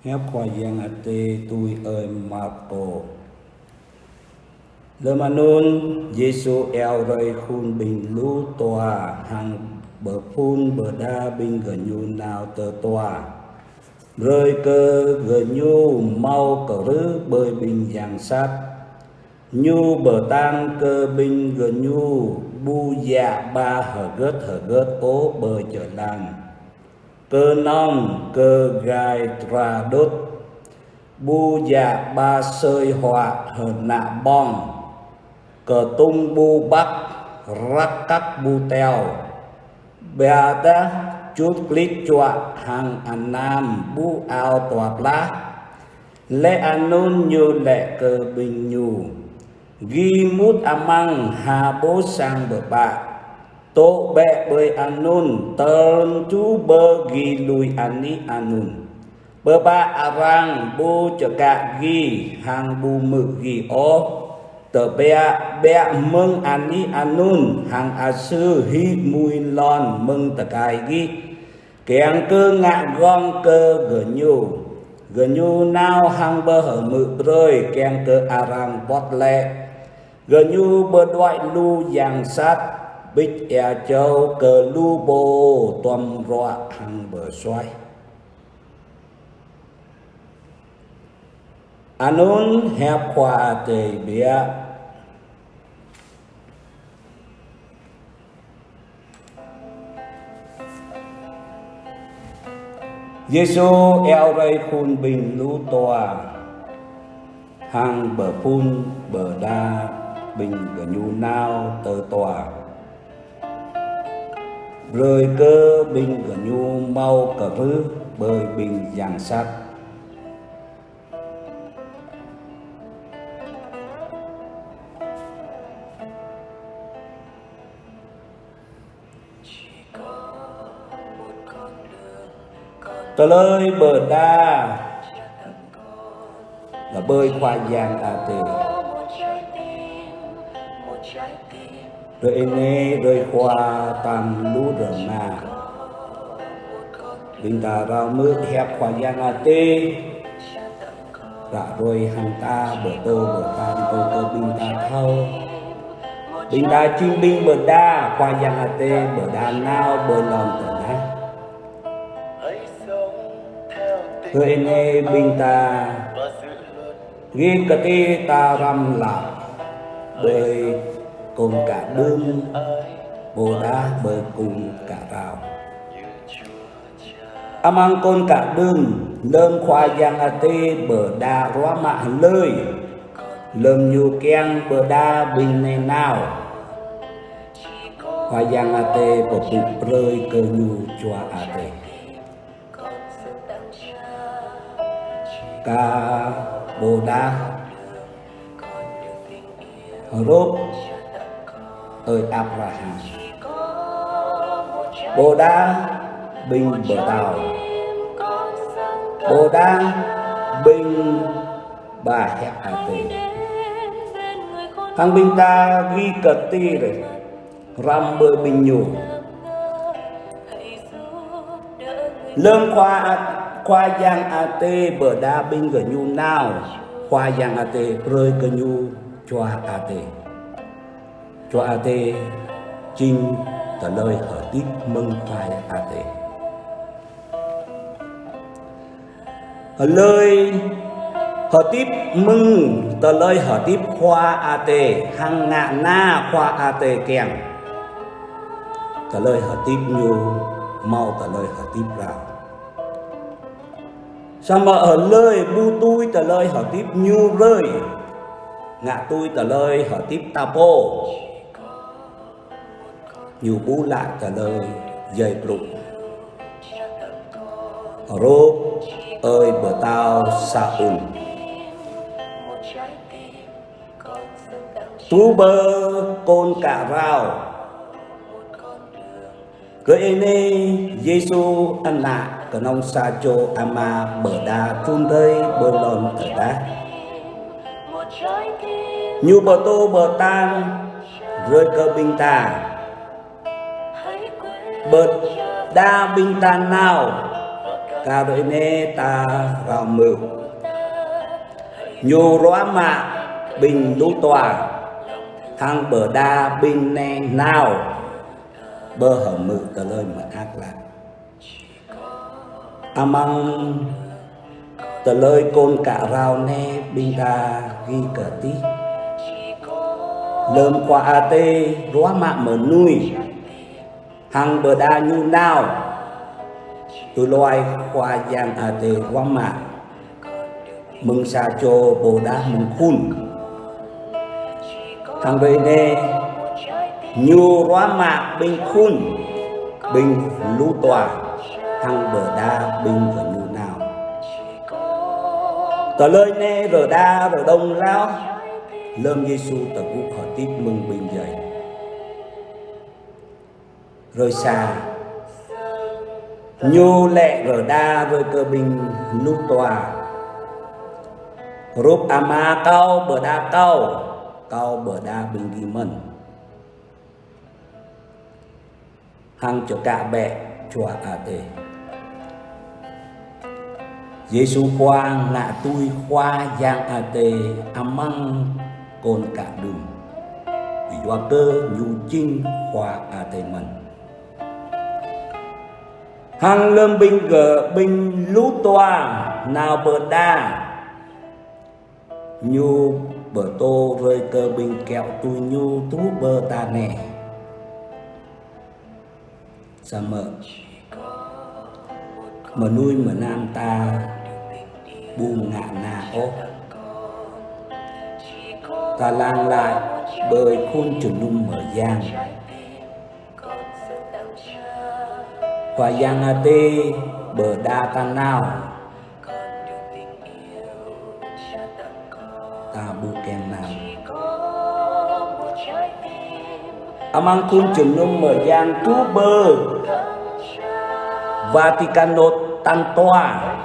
hép khoa giang a tê tui ơi mạc tổ lơ mà nôn Giêsu eo rơi khun bình lũ tòa hàng bờ phun bờ đa bình gần nhu nào tờ tòa rơi cơ gần nhu mau cờ rứ bơi bình giang sát nhu bờ tang cơ bình gần nhu bu dạ ba hở gớt ố bờ trở làng cơ nong cơ gai tra đốt bu dạ ba sơi họa hở nạ bong cờ tung bu bắc rắc cắt bu tèo bè ta chút click chọa hàng an nam bu ao toạc lá lệ an nôn như lệ cơ bình nhu ghi mút amang hà bố sang bờ bạ tô bẹ bơi an nôn tơn chú bơ ghi lùi an ni an nôn bờ bạ arang bu cho cả ghi hàng bu mực ghi ó tờ bẹ mừng an ni an nôn hàng a sư hi mùi lon mừng tờ cài ghi kèng cơ ngạ gom cơ gờ nhu nào hàng bơ hở mực rơi kèng cơ arang bọt lẹ gờ nhu bơ đoại lu giang sát bích e châu cờ lu bồ tòm rọa hàng bờ xoay anun hẹp khoa tề bia Giêsu eo rây khun bình lũ tòa hàng bờ phun bờ đa bình gờ nhu nao tờ tòa rơi cơ bình gờ nhu mau cờ rứ bơi bình giang sát tờ lời bờ đa là bơi khoa giang a tê rồi nê rồi khoa tam lú rừng na bình ta rau mưa hẹp khoa giang a tê đã rồi hàng ta bờ tơ bờ tam tơ bình ta thâu bình ta chim binh bờ đa khoa giang a tê bờ đa nào bờ lòn tờ đá người nê bình ta ghi cà tê ta răm lạc bơi cùng cả đương bồ đá bơi cùng cả rào amang con cả đương lơm khoa giang a tê bờ đa róa mạ lơi lơm nhu keng bờ đa bình này nào khoa giang a tê bờ bụt rơi cơ nhu chua a tê ca bồ đa rốt ơi Abraham bồ đa bình bờ tàu bồ đa bình bà hẹp a tê thằng bình ta ghi cật ti rồi ram bơi bình nhủ lơm khoa giang a tê bờ đa bình gờ nhu nào khoa giang a tê rơi gờ nhu cho a tê cho a tê chinh tờ lời hở tiếp mừng khoai a tê hở lời hở tiếp mừng tờ lời hở tiếp khoa a tê hằng ngạ na khoa a tê kèng tờ lời hở tiếp nhu mau tờ lời hở tiếp rào sao mà ở lời bu tui tờ lời hở tiếp nhu rơi ngạ tui tờ lời hở tiếp tapo nhiều bú lại tờ lời dây lục rốt ơi bờ tao sa ùn tú bơ côn cả rau cái này Giêsu ăn nạ cái nông sa chô ama bờ đa chun tây bờ lòn ở đá như bờ tô bờ tan rơi cơ binh ta bờ đa binh ta nào ca đôi nê ta rào mự nhu róa mạ bình lũ tòa thang bờ đa bình nè nào bơ hở mự tờ lời mà ác lạc amang tờ lời côn cả rào nè bình ta ghi cờ tí lơm qua a tê róa mạ mở nuôi hàng bờ đa nhu nào tôi loài khoa giang a tê róa mạ mừng xa chô bồ đá mừng khun thằng đây nè nhu róa mạ bình khun bình lũ tòa hàng bờ đa bình và nhu nào tờ lời nè rờ đa rờ đông lao lơm Giêsu tờ vũ họ tiếp mừng bình dậy rồi xa nhu lẹ rờ đa rồi cơ bình lũ tòa rúp ama cao bờ đa cao bờ đa bình ghi mần hàng cho cả bè chùa a tê Giêsu khoa ngạ tui khoa giang a tê amang côn cả đường vì do cơ nhu chinh khoa a tê mần hàng lâm bình gờ bình lũ toa nào bờ đa nhu bờ tô rơi cơ bình kẹo tui nhu tú bờ ta nè sa mở nuôi mở nam ta bu ngạ na ố ta lang lại bơi khôn trường nung mở giang và giang a tê bờ đa ta nào ta bu ken nào amang khôn trường nung mở giang tú bờ Vaticano tan toa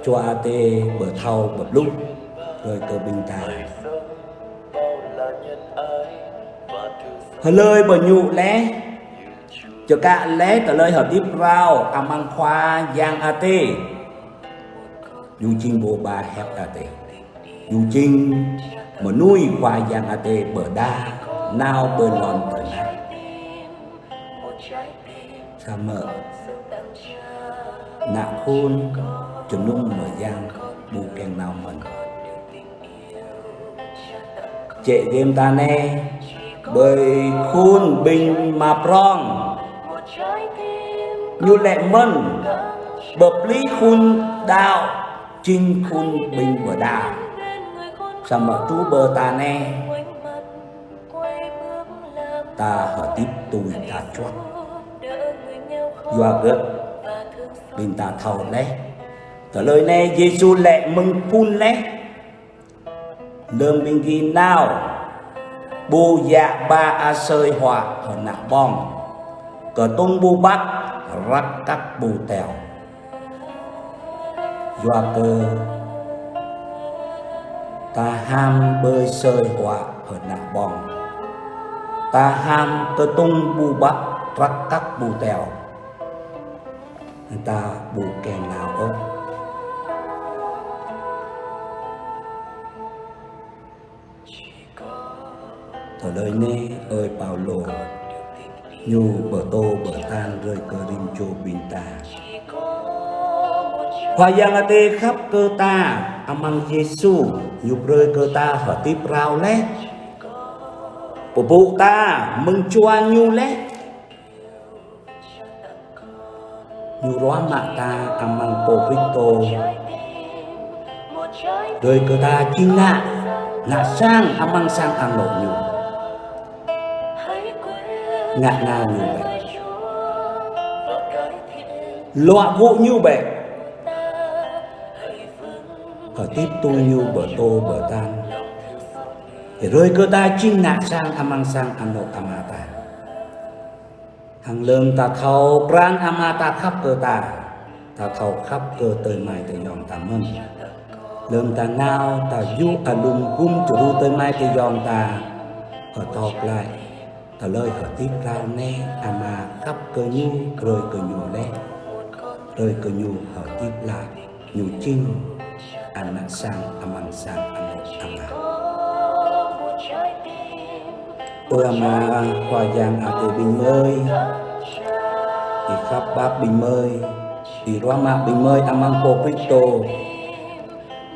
cho a tê bờ thau bờ lúc rồi cơ bình ta hơi lời bờ nhụ lé cho cả lé tờ lời hợp tiếp rau amang khoa giang a tê du chinh bồ ba hẹp a tê du chinh mà nuôi khoa giang a tê bờ đa nào bờ lòn bờ nào sa mở nạ khôn trường nung mở giang bù kèn nào mình chệ game ta nè bởi khôn bình mà prong như lệ mân bập lý khôn đạo chinh khôn bình bờ đà sa mở tú bờ ta nè ta hở tiếp tùi ta chót doa gớt bình ta thầu lẽ tờ lời này Giêsu lẹ mừng phun lẽ lơm bình ghi nào bù dạ ba a sơi họa ở nạ bom cờ tung bu bắt rắc cắt bù tèo doa cơ ta ham bơi sơi họa ở nạ bom ta ham cơ tung bu bắt rắc cắt bù tèo ta bù kèn nào ố thở lời nê ơi Paulo nhu bờ tô bờ tan rơi cơ rim chô bình ta hoa giang a tê khắp cơ ta amang Giêsu nhu rơi cơ ta hở tiếp rau lé bộ bụ ta mừng chua nhu lé nhu róa mạ ta amang po Victo rơi cơ ta chinh nạ sang amang sang ăn lộ nhu ngạ na nhu bệ loạ vụ nhu bệ ở tiếp tu nhu bờ tô bờ tan để rơi cơ ta chinh nạ sang amang sang ăn lộ amata hàng lơm ta thâu pran amata khắp cơ ta thâu khắp cơ tới mai tới yom ta mân lơm ta ngao ta du alum gum churu tới mai tới yom ta ở thọc lại thở lời hở tiếp rao nè mà khắp cơ nhu rơi cơ nhu lẽ rơi cơ nhu hở tiếp lại nhu chinh anh sang amang sang ama ưa mà khoa giang ate bình mới thì khắp bác bình mới thì Roma bình mới amang po Cristo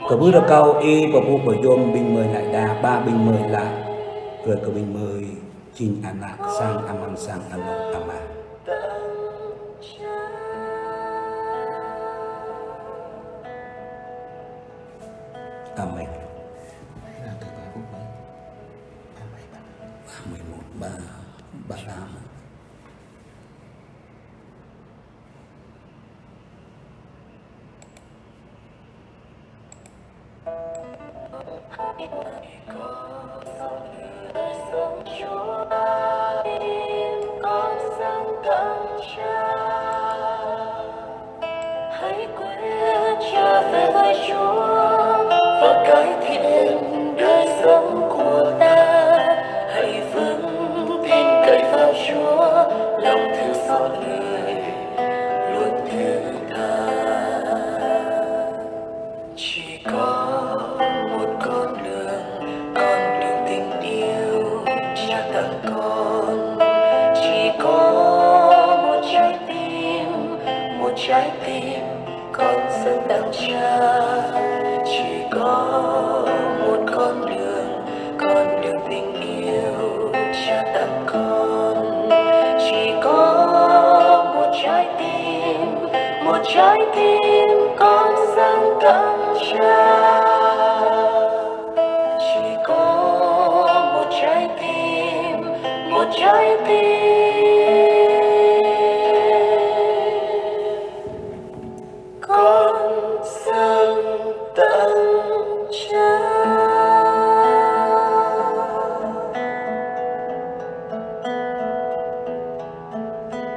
cơ bữa câu y và bu bờ yom bình mới lại đà ba bình mới lại rồi cơ bình mới chinh anak sang amang sang ama Amen. 31 hãy quên trở về với Chúa và cải thiện đời sống của ta. Hãy vững tin cậy vào Chúa, lòng thương xót người luôn thứ tha. Chỉ có một con đường tình yêu Cha tặng con. Chỉ có một trái tim con dâng tặng Cha. Chỉ có một con đường tình yêu Cha tặng con. Chỉ có một trái tim con dâng tặng Cha. Chỉ có một trái